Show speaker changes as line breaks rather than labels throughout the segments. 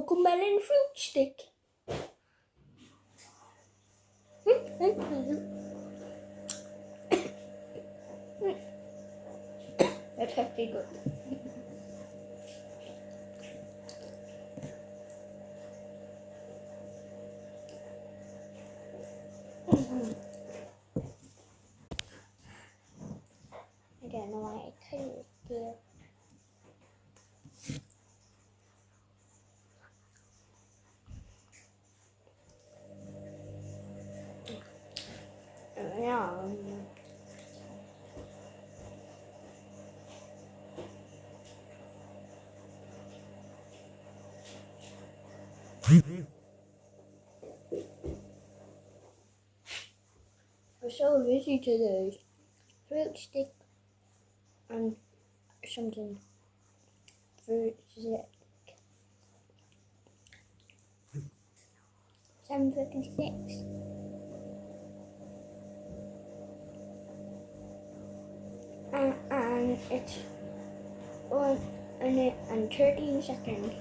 cocomelon fruit stick. That's actually good. I don't know why I couldn't do. We're so busy today. Fruit stick and something. Fruit stick. 7:56. And it's 1 minute and 13 seconds.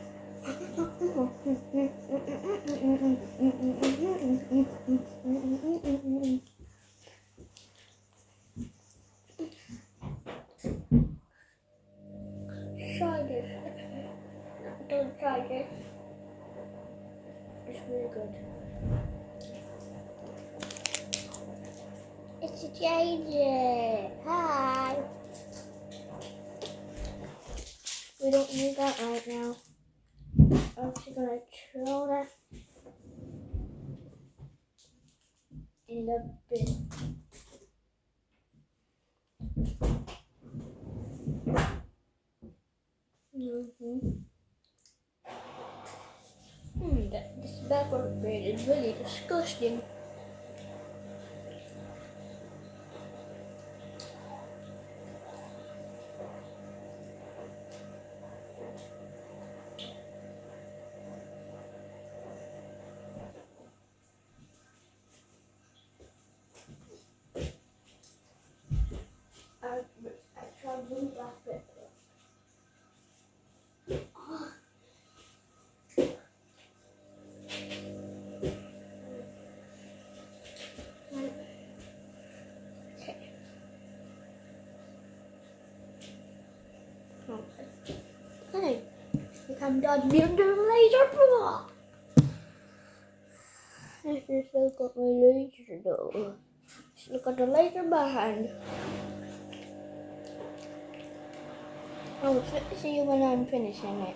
Try this. Don't try this. It's really good. It's a JJ. Hi. We don't need that right now. I'm just gonna throw that in the bin. This backward bread is really disgusting. I tried to move that bit. Okay, I'm done building the laser block. Let's just look at my laser though. Let's look at the laser behind. I'll see you when I'm finishing it.